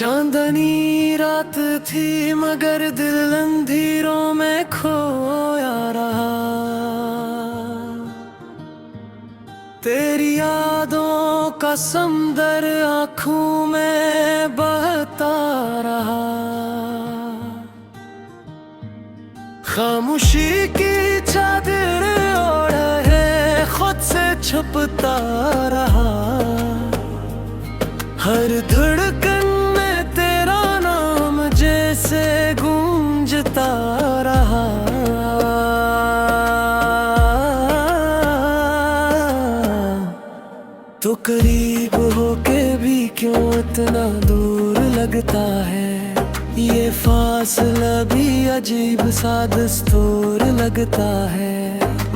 चांदनी रात थी मगर दिल अंधेरों में खोया रहा। तेरी यादों का समंदर आँखों में बहता रहा। खामोशी की चादर ओढ़े खुद से छुपता रहा। हर धड़कन में तेरा नाम जैसे गूंजता रहा। तो करीब होके भी क्यों इतना दूर लगता है। ये फासला भी अजीब सा दस्तूर लगता है।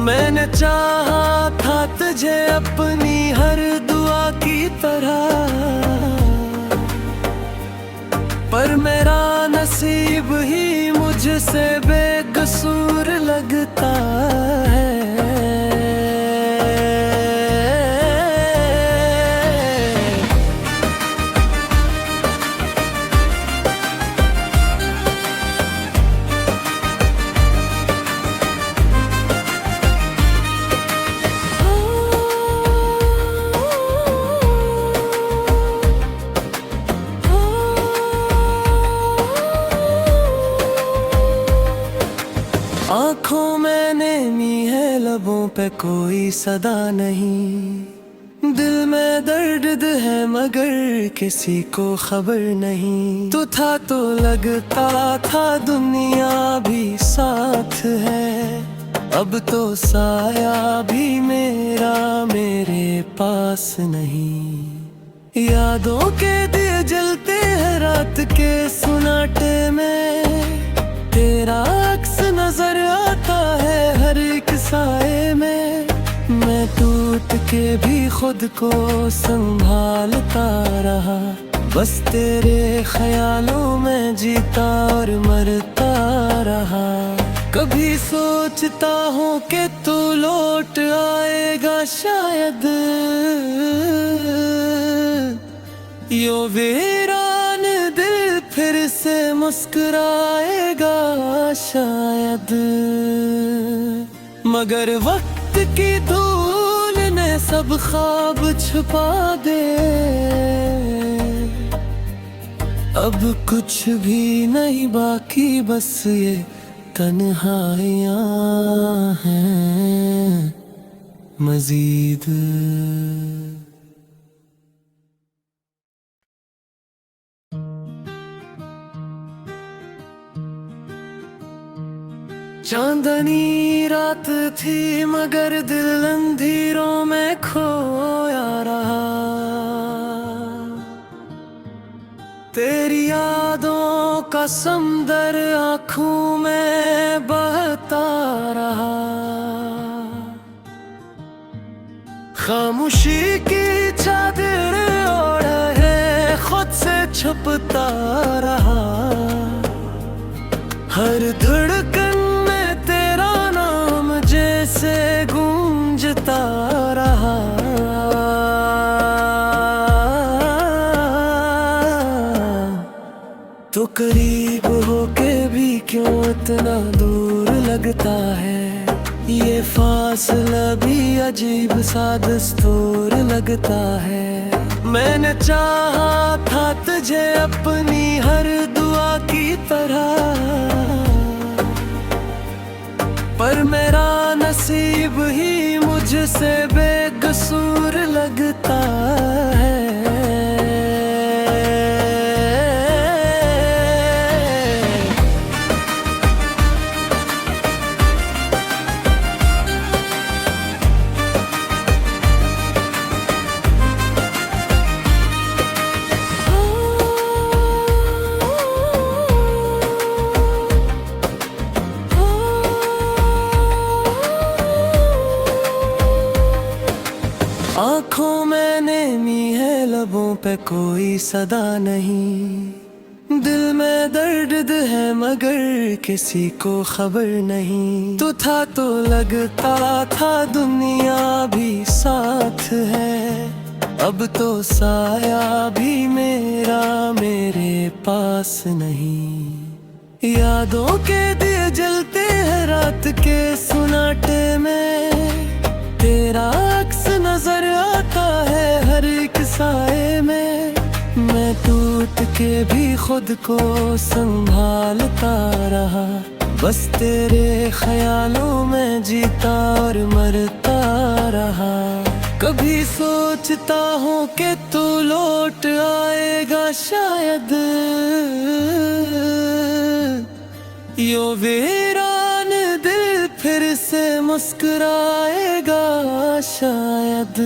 मैंने चाहा था तुझे अपनी हर दुआ की तरह, पर मेरा नसीब ही मुझसे बेकसूर लगता है। आँखों में नैनी है, लबों पे कोई सदा नहीं। दिल में दर्द है मगर किसी को खबर नहीं। तू था तो लगता था दुनिया भी साथ है। अब तो साया भी मेरा मेरे पास नहीं। यादों के दिए जलते हैं रात के सुनाटे में। तेरा अक्स नजर आता है हर एक साए में। मैं टूट के भी खुद को संभालता रहा। बस तेरे ख्यालों में जीता और मरता रहा। कभी सोचता हूँ कि तू लौट आएगा शायद। यो वीरान दिल फिर से मुस्कुराएगा शायद। मगर वक्त की धूल ने सब ख्वाब छुपा दे। अब कुछ भी नहीं बाकी, बस ये तन्हाइयाँ हैं मजीद। चांदनी रात थी मगर दिल अंधेरों में खोया रहा। तेरी यादों का समंदर आँखों में बहता रहा। खामोशी की चादर ओढ़े खुद से छुपता रहा। हर धड़कन से गूंजता रहा। तो करीब होके भी क्यों इतना दूर लगता है। ये फासला भी अजीब सा दस्तूर लगता है। मैंने चाहा था तुझे अपनी हर दुआ की तरह, पर मेरा नसीब ही मुझसे बेकसूर लगता है। आँखों में नैनी है, लबों पे कोई सदा नहीं। दिल में दर्द है मगर किसी को खबर नहीं। तू था तो लगता था दुनिया भी साथ है। अब तो साया भी मेरा मेरे पास नहीं। यादों के दिए जलते हैं रात के सुनाटे में, तेरा अक्स नजर आता है हर एक साए में। मैं टूट के भी खुद को संभालता रहा, बस तेरे ख्यालों में जीता और मरता रहा। कभी सोचता हूँ कि तू लौट आएगा शायद, यो वीरान दिल फिर से मुस्कुराएगा शायद।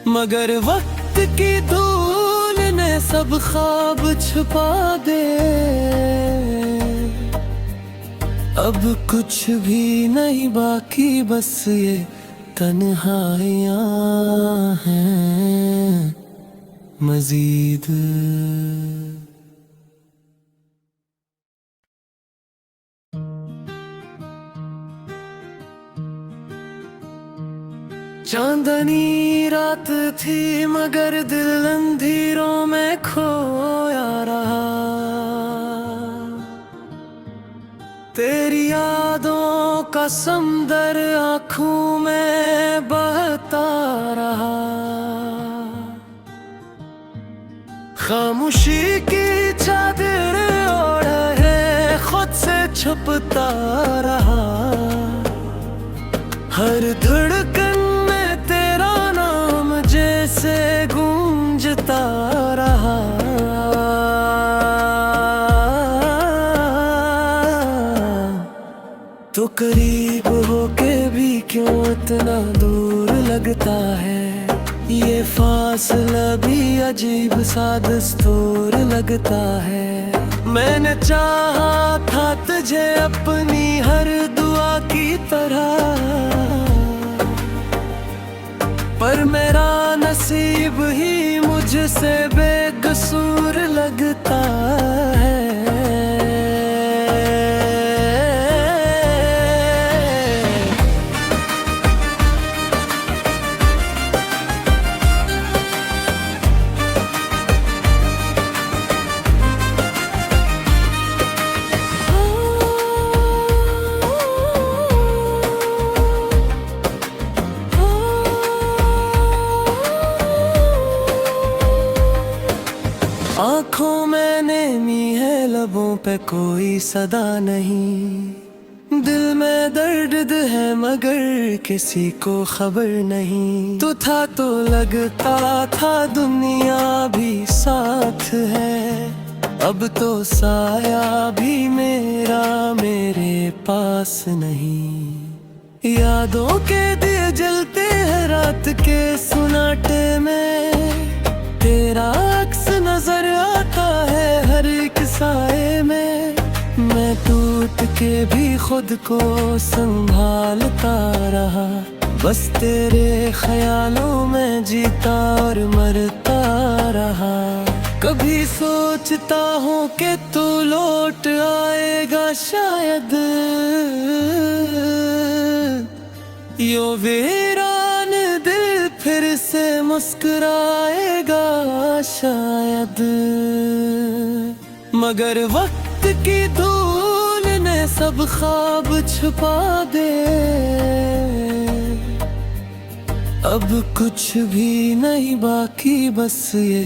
मगर वक्त की धूल ने सब ख्वाब छुपा दे, अब कुछ भी नहीं बाकी, बस ये तन्हाइयाँ हैं मजीद। चांदनी रात थी मगर दिल अंधेरों में खोया रहा। तेरी यादों का समंदर आँखों में बहता रहा। खामोशी की चादर ओढ़े खुद से छुपता रहा। हर धड़कन में तेरा नाम जैसे गूंजता रहा। तो करीब होके भी क्यों इतना दूर लगता है, ये फासला भी अजीब सा दस्तूर लगता है। मैंने चाहा था तुझे अपनी हर दुआ की तरह, पर मेरा नसीब ही मुझसे बेकसूर लगता है। आँखों में नेमी है, लबों पे कोई सदा नहीं। दिल में दर्द है मगर किसी को खबर नहीं। तू था तो लगता था दुनिया भी साथ है, अब तो साया भी मेरा मेरे पास नहीं। यादों के दिए जलते हैं रात के सुनाटे में, तेरा अक्स नजर आता है हर एक साए में। मैं टूट के भी खुद को संभालता रहा, बस तेरे ख्यालों में जीता और मरता रहा। कभी सोचता हूँ कि तू लौट आएगा शायद, यो वीरान दिल फिर से मुस्कुराएगा शायद। मगर वक्त की धूल ने सब ख्वाब छुपा दे, अब कुछ भी नहीं बाकी, बस ये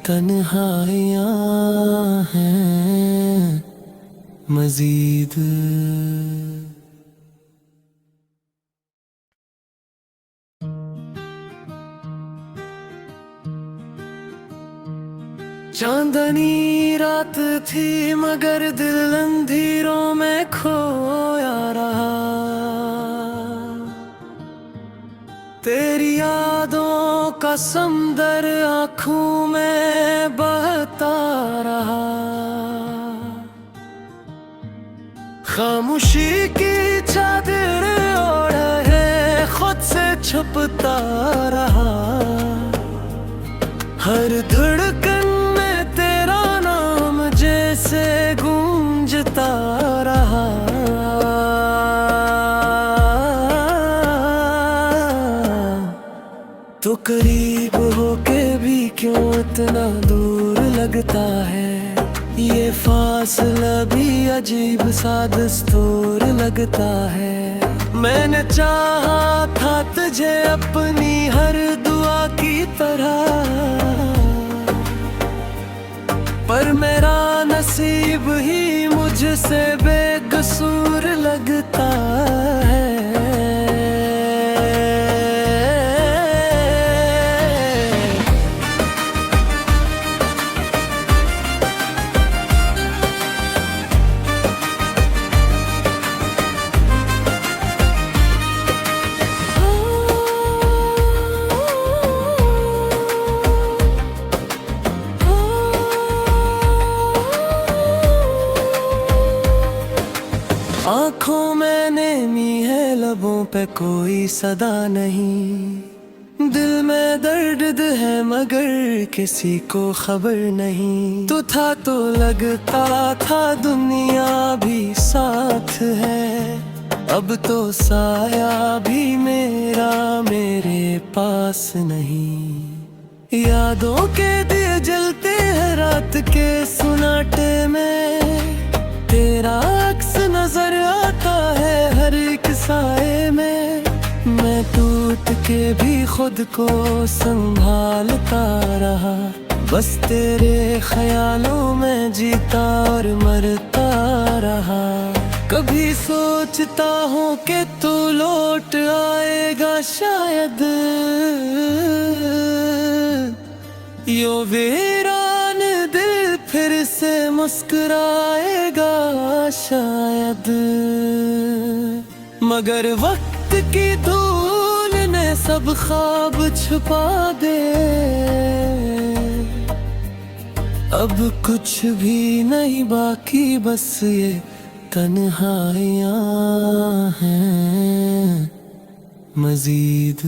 तन्हाइयाँ हैं मजीद। चांदनी रात थी मगर दिल अंधेरों में खोया रहा। तेरी यादों का समंदर आँखों में बहता रहा। खामोशी की चादर ओढ़े खुद से छुपता रहा। हर धड़कन में तेरा नाम जैसे गूंजता रहा। तो करीब होके भी क्यों इतना दूर लगता है। ये फासला भी अजीब सा दस्तूर लगता है। मैंने चाहा था तुझे अपनी हर दुआ की तरह, पर मेरा नसीब ही मुझसे बेकसूर लगता है। आँखों में नेमी है, लबों पे कोई सदा नहीं। दिल में दर्द है मगर किसी को खबर नहीं। तू था तो लगता था दुनिया भी साथ है, अब तो साया भी मेरा मेरे पास नहीं। यादों के दिए जलते हैं रात के सुनाटे में, तेरा अक्स नजर आता है हर एक साए में। मैं टूट के भी खुद को संभालता रहा, बस तेरे ख्यालों में जीता और मरता रहा। कभी सोचता हूँ कि तू लौट आएगा शायद, यो वीरान दिल फिर से मुस्कुराएगा शायद। मगर वक्त की धूल ने सब ख्वाब छुपा दे, अब कुछ भी नहीं बाकी, बस ये तन्हाइयाँ हैं मजीद।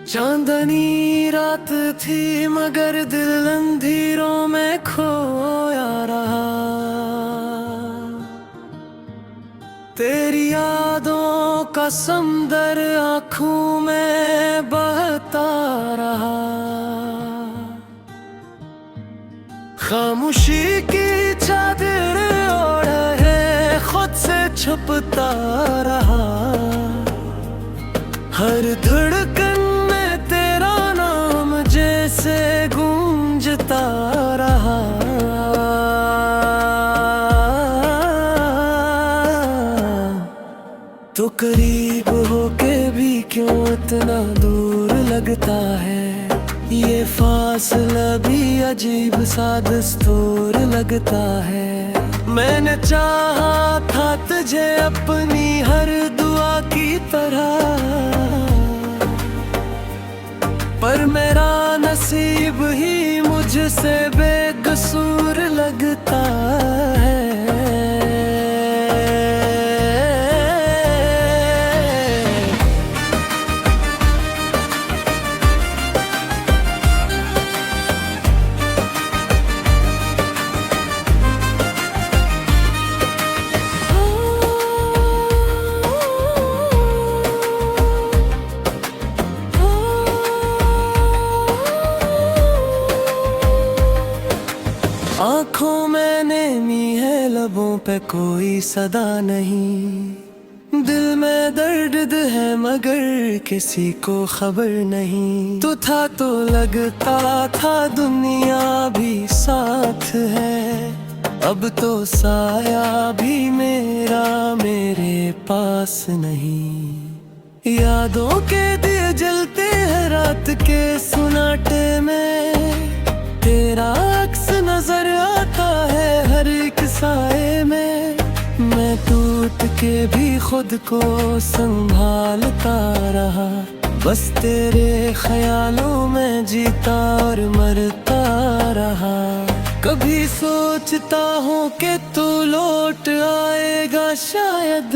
चांदनी रात थी मगर दिल अंधेरों में खोया रहा। तेरी यादों का समंदर आँखों में बहता रहा। खामोशी की चादर ओढ़े खुद से छुपता रहा। हर धड़कन में तेरा नाम जैसे गूंजता रहा। तो करीब होके भी क्यों इतना दूर लगता है। ये फासला भी अजीब सा दस्तूर लगता है। मैंने चाहा था तुझे अपनी हर दुआ की तरह, पर मेरा नसीब ही मुझसे बेकसूर लगता है। आँखों में नेमी है, लबों पे कोई सदा नहीं। दिल में दर्द है मगर किसी को खबर नहीं। तू था तो लगता था दुनिया भी साथ है, अब तो साया भी मेरा मेरे पास नहीं। यादों के दिए जलते हैं रात के सुनाटे में, तेरा अक्स नजर आता है हर एक साए में। मैं टूट के भी खुद को संभालता रहा, बस तेरे ख्यालों में जीता और मरता रहा। कभी सोचता हूँ कि तू लौट आएगा शायद,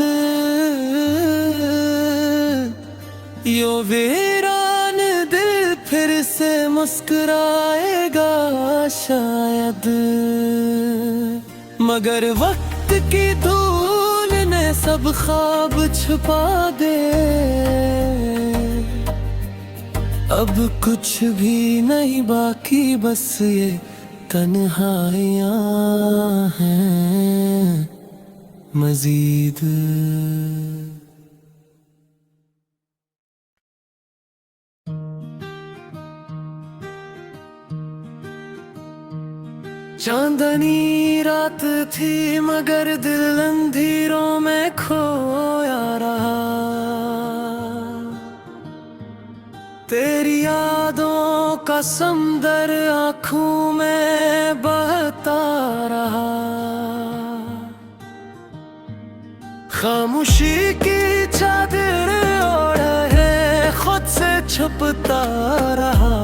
यो वीरान दिल फिर से मुस्कुराएगा शायद। मगर वक्त की धूल ने सब ख्वाब छुपा दे। अब कुछ भी नहीं बाकी, बस ये तन्हाइयाँ हैं मजीद। चांदनी रात थी मगर दिल अंधेरों में खोया रहा। तेरी यादों का समंदर आँखों में बहता रहा। खामोशी की चादर ओढ़े खुद से छुपता रहा।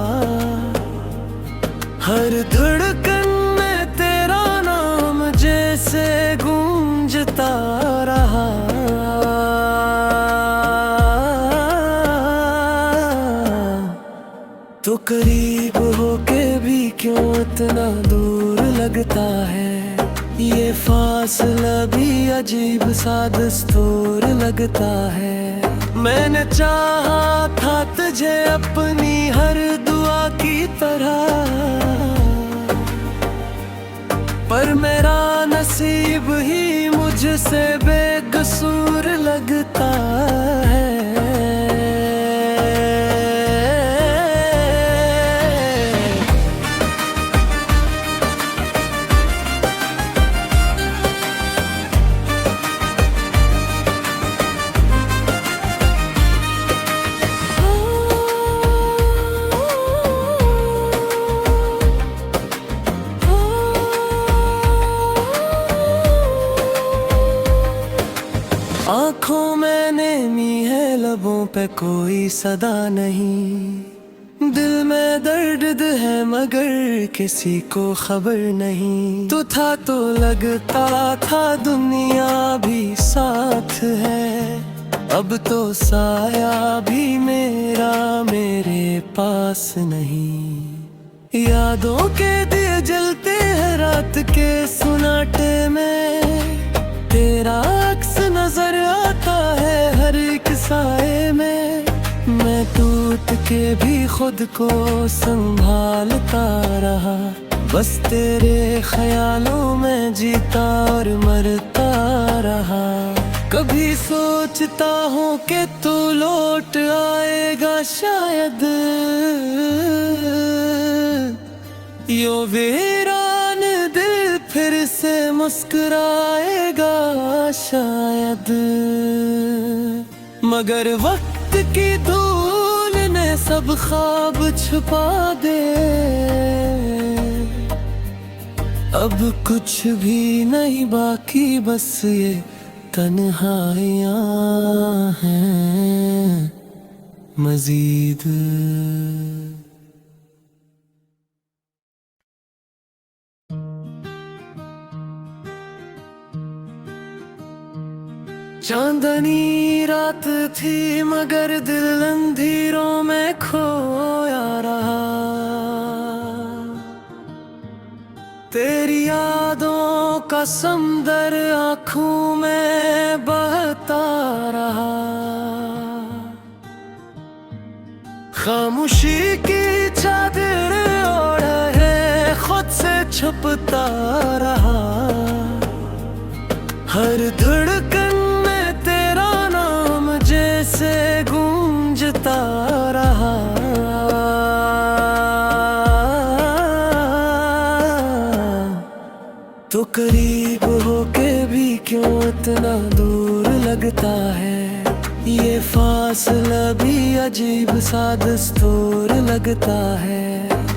हर धड़कन में तेरा नाम जैसे गूंजता रहा। तो करीब होके भी क्यों इतना दूर लगता है। ये फासला भी अजीब सा दस्तूर लगता है। मैंने चाहा था तुझे अपनी हर दुआ की तरह, पर मेरा नसीब ही मुझसे बेकसूर लगता है। आँखों में नेमी है, लबों पे कोई सदा नहीं। दिल में दर्द है मगर किसी को खबर नहीं। तू था तो लगता था दुनिया भी साथ है। अब तो साया भी मेरा मेरे पास नहीं। यादों के दिए जलते हैं रात के सुनाटे में। तेरा अक्स नजर आता है हर एक साए में। मैं टूट के भी खुद को संभालता रहा। बस तेरे ख्यालों में जीता और मरता रहा। कभी सोचता हूँ कि तू लौट आएगा शायद। यो वीरान दिल फिर से मुस्कुराएगा शायद। मगर वक्त की धूल ने सब ख्वाब छुपा दे। अब कुछ भी नहीं बाकी, बस ये तन्हाइयाँ हैं मजीद। चांदनी रात थी मगर दिल अंधेरों में खोया रहा। तेरी यादों का समंदर आँखों में बहता रहा। खामोशी की चादर ओढ़े खुद से छुपता रहा। हर धड़कन में तेरा नाम जैसे गूंजता रहा। तो करीब होके भी क्यों इतना दूर लगता है। ये फासला भी अजीब सा दस्तूर लगता है।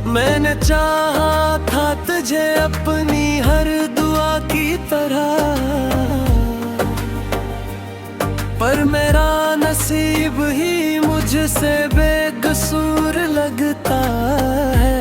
मैंने चाहा था तुझे अपनी हर दुआ की तरह, पर मेरा नसीब ही मुझसे बेकसूर लगता है।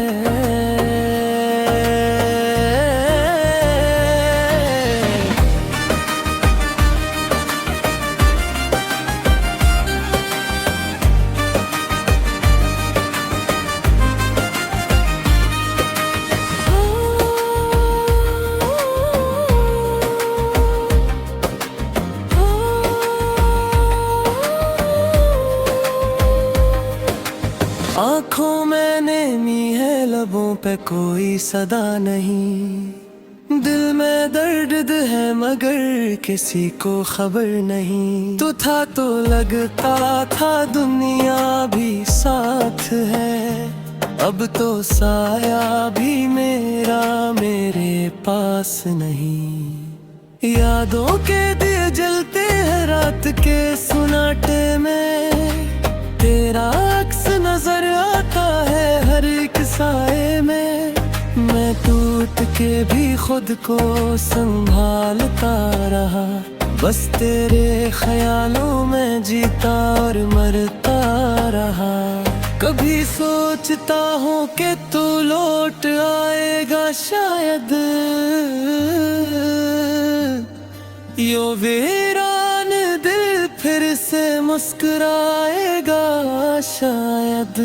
पे कोई सदा नहीं। दिल में दर्द है मगर किसी को खबर नहीं। तू था तो लगता था दुनिया भी साथ है, अब तो साया भी मेरा मेरे पास नहीं। यादों के दिए जलते हैं रात के सुनाटे में, तेरा अक्स नजर आता है हर एक साए में। मैं टूट के भी खुद को संभालता रहा, बस तेरे ख्यालों में जीता और मरता रहा। कभी सोचता हूँ कि तू लौट आएगा शायद, यो वीरान दिल फिर से मुस्कुराएगा शायद।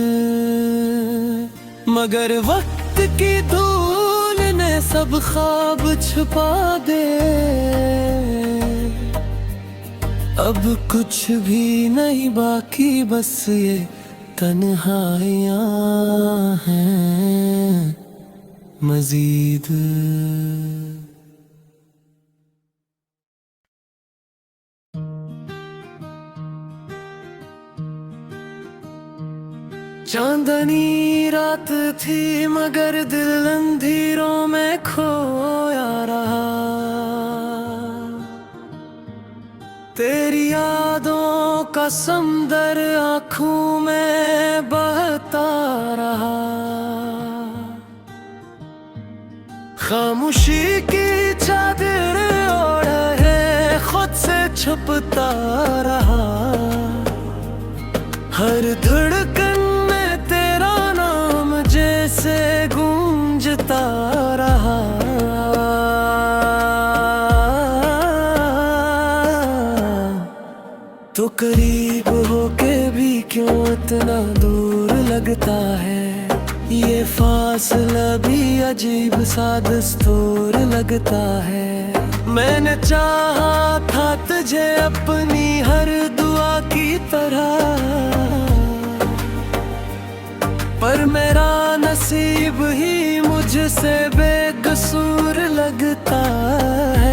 मगर वक्त की धूल ने सब ख्वाब छुपा दे, अब कुछ भी नहीं बाकी बस ये तन्हाइयाँ हैं मजीद। चांदनी रात थी मगर दिल अंधेरों में खोया रहा। तेरी यादों का समंदर आँखों में बहता रहा। खामोशी की चादर ओढ़े खुद से छुपता रहा। हर धड़कन में तेरा नाम जैसे गूंजता रहा। तो करीब होके भी क्यों इतना दूर लगता है, ये फासला भी अजीब सा दस्तूर लगता है। मैंने चाहा था तुझे अपनी हर दुआ की तरह, पर मेरा नसीब ही मुझसे बेकसूर लगता है।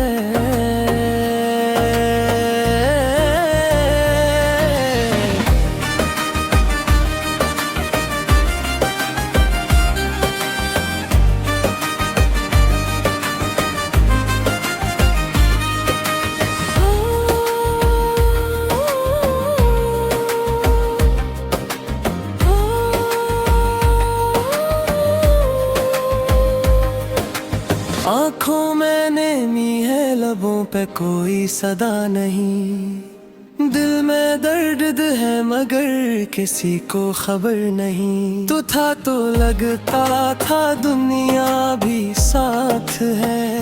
आँखों में नेमी है लबों पे कोई सदा नहीं। दिल में दर्द है मगर किसी को खबर नहीं। तू था तो लगता था दुनिया भी साथ है,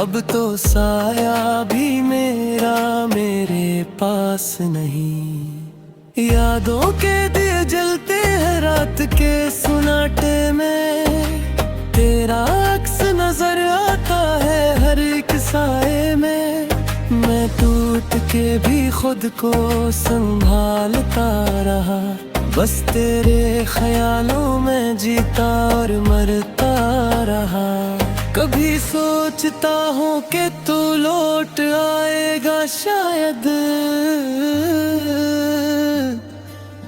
अब तो साया भी मेरा मेरे पास नहीं। यादों के दिए जलते हैं रात के सुनाटे में, तेरा अक्स नजर आता है हर एक साए में। मैं टूट के भी खुद को संभालता रहा, बस तेरे ख्यालों में जीता और मरता रहा। कभी सोचता हूँ कि तू लौट आएगा शायद,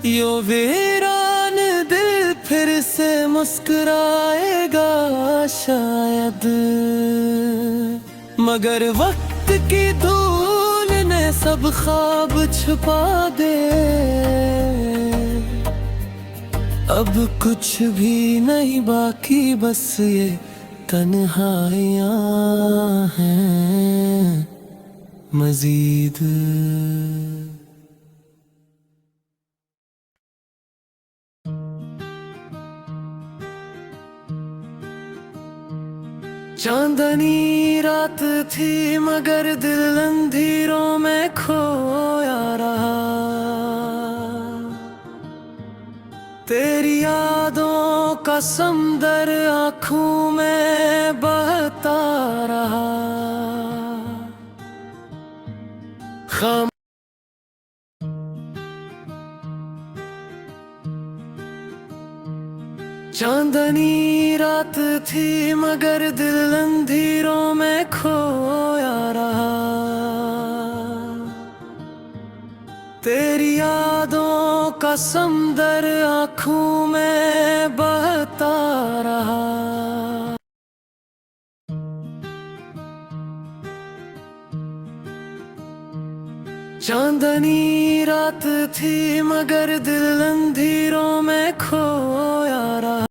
यो वीरान दिल फिर से मुस्कुराएगा शायद। मगर वक्त की धूल ने सब ख्वाब छुपा दे, अब कुछ भी नहीं बाकी बस ये तन्हाइयाँ हैं मजीद। चांदनी रात थी मगर दिल अंधेरों में खोया रहा। तेरी यादों का समंदर आँखों में बहता रहा। चांदनी रात थी मगर दिल अंधेरों में खोया रहा। तेरी यादों का समंदर आँखों में बहता रहा। चांदनी रात थी मगर दिल अंधेरों में खोया रहा।